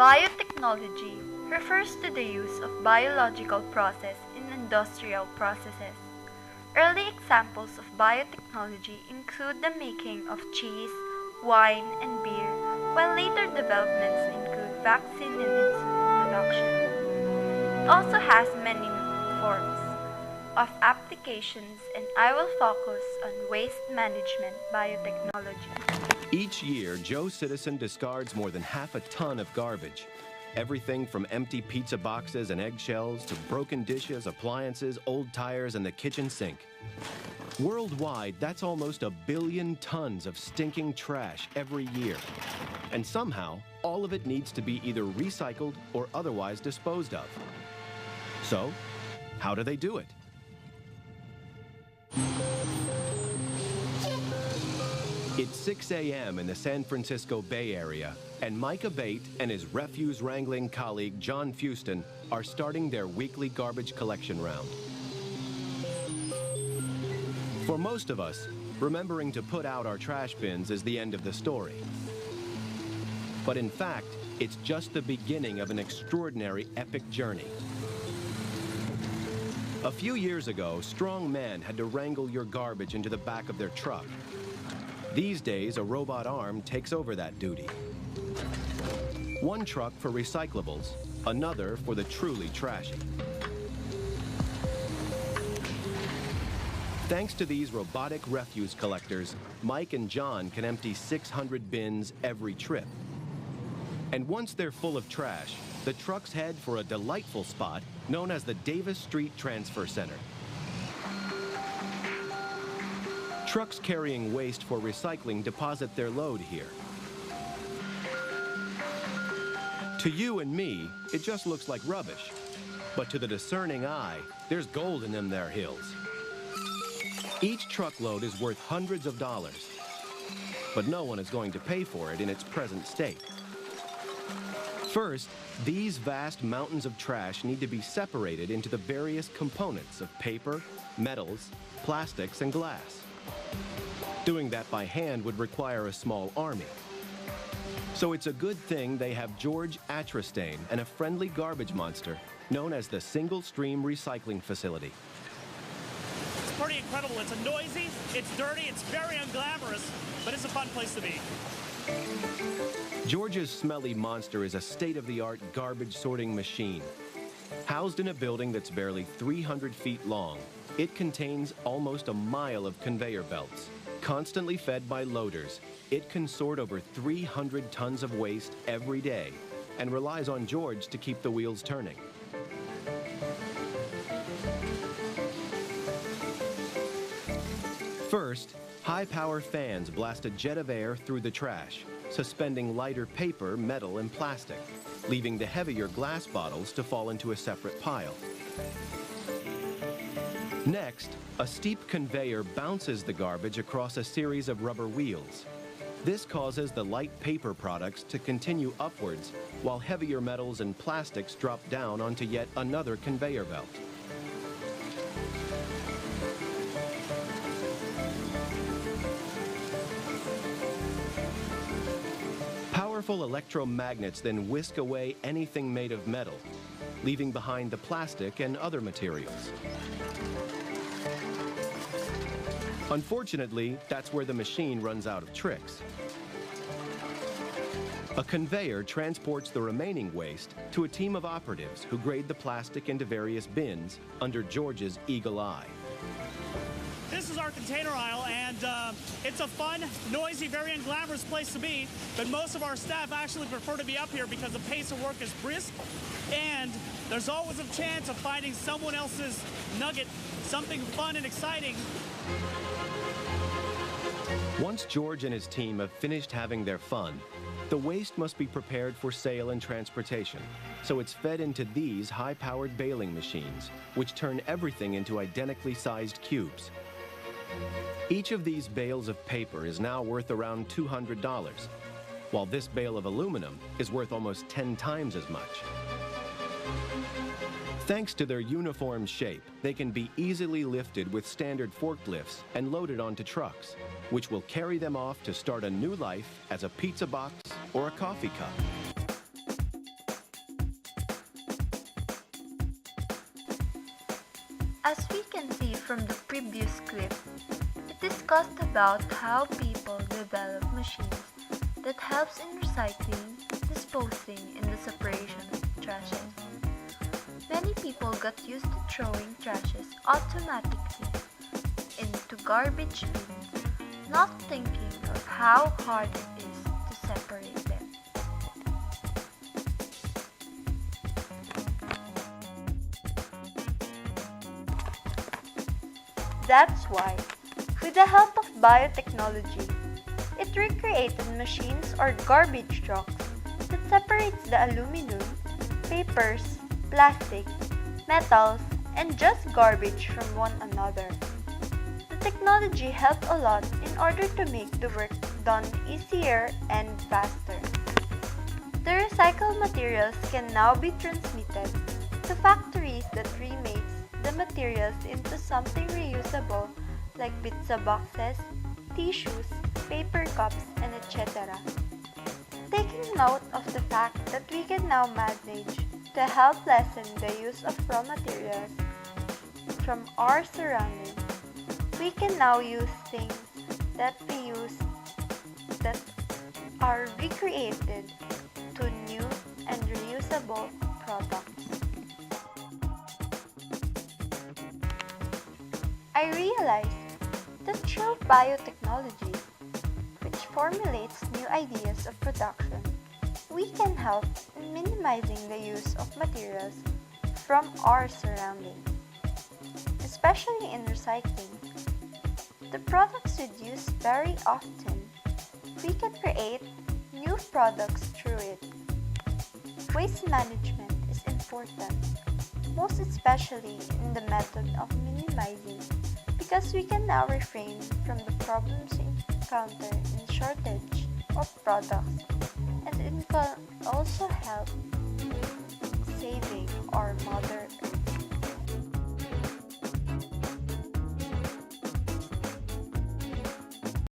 Biotechnology refers to the use of biological process in industrial processes. Early examples of biotechnology include the making of cheese, wine, and beer, while later developments include vaccine and insulin production. It also has many forms of applications, and I will focus on waste management biotechnology. Each year, Joe Citizen discards more than half a ton of garbage. Everything from empty pizza boxes and eggshells to broken dishes, appliances, old tires, and the kitchen sink. Worldwide, that's almost 1 billion tons of stinking trash every year. And somehow, all of it needs to be either recycled or otherwise disposed of. So, how do they do it? It's 6 a.m. in the San Francisco Bay Area, and Mike Abate and his refuse-wrangling colleague John Fuston are starting their weekly garbage collection round. For most of us, remembering to put out our trash bins is the end of the story. But in fact, it's just the beginning of an extraordinary epic journey. A few years ago, strong men had to wrangle your garbage into the back of their truck. These days, a robot arm takes over that duty. One truck for recyclables, another for the truly trashy. Thanks to these robotic refuse collectors, Mike and John can empty 600 bins every trip. And once they're full of trash, the trucks head for a delightful spot known as the Davis Street Transfer Center. Trucks carrying waste for recycling deposit their load here. To you and me, it just looks like rubbish. But to the discerning eye, there's gold in them there hills. Each truckload is worth hundreds of dollars, but no one is going to pay for it in its present state. First, these vast mountains of trash need to be separated into the various components of paper, metals, plastics, and glass. Doing that by hand would require a small army. So it's a good thing they have George Atrastain and a friendly garbage monster known as the Single Stream Recycling Facility. It's pretty incredible. It's noisy, it's dirty, it's very unglamorous, but it's a fun place to be. George's smelly monster is a state-of-the-art garbage sorting machine. Housed in a building that's barely 300 feet long, it contains almost a mile of conveyor belts. Constantly fed by loaders, it can sort over 300 tons of waste every day and relies on George to keep the wheels turning. First, high-power fans blast a jet of air through the trash, suspending lighter paper, metal, and plastic, leaving the heavier glass bottles to fall into a separate pile. Next, a steep conveyor bounces the garbage across a series of rubber wheels. This causes the light paper products to continue upwards, while heavier metals and plastics drop down onto yet another conveyor belt. Powerful electromagnets then whisk away anything made of metal, leaving behind the plastic and other materials. Unfortunately, that's where the machine runs out of tricks. A conveyor transports the remaining waste to a team of operatives who grade the plastic into various bins under George's eagle eye. This is our container aisle, and it's a fun, noisy, very unglamorous place to be, but most of our staff actually prefer to be up here because the pace of work is brisk, and there's always a chance of finding someone else's nugget, something fun and exciting. Once George and his team have finished having their fun, the waste must be prepared for sale and transportation, so it's fed into these high-powered baling machines, which turn everything into identically sized cubes. Each of these bales of paper is now worth around $200, while this bale of aluminum is worth almost 10 times as much. Thanks to their uniform shape, they can be easily lifted with standard forklifts and loaded onto trucks, which will carry them off to start a new life as a pizza box or a coffee cup. from the previous clip, it discussed about how people develop machines that helps in recycling, disposing, and the separation of trashes. Many people got used to throwing trashes automatically into garbage bins, not thinking of how hard it is to separate them. That's why, with the help of biotechnology, it recreated machines or garbage trucks that separates the aluminum, papers, plastic, metals, and just garbage from one another. The technology helped a lot in order to make the work done easier and faster. The recycled materials can now be transmitted to factories that remakes the materials into something reusable like pizza boxes, tissues, paper cups, and etc. Taking note of the fact that we can now manage to help lessen the use of raw materials from our surroundings, we can now use things that we use that are recreated to new and reusable products. I realized that through biotechnology, which formulates new ideas of production, we can help in minimizing the use of materials from our surroundings, especially in recycling. The products we use very often, we can create new products through it. Waste management is important, most especially in the method of minimizing, because we can now refrain from the problems we encounter in shortage of products, and it can also help with saving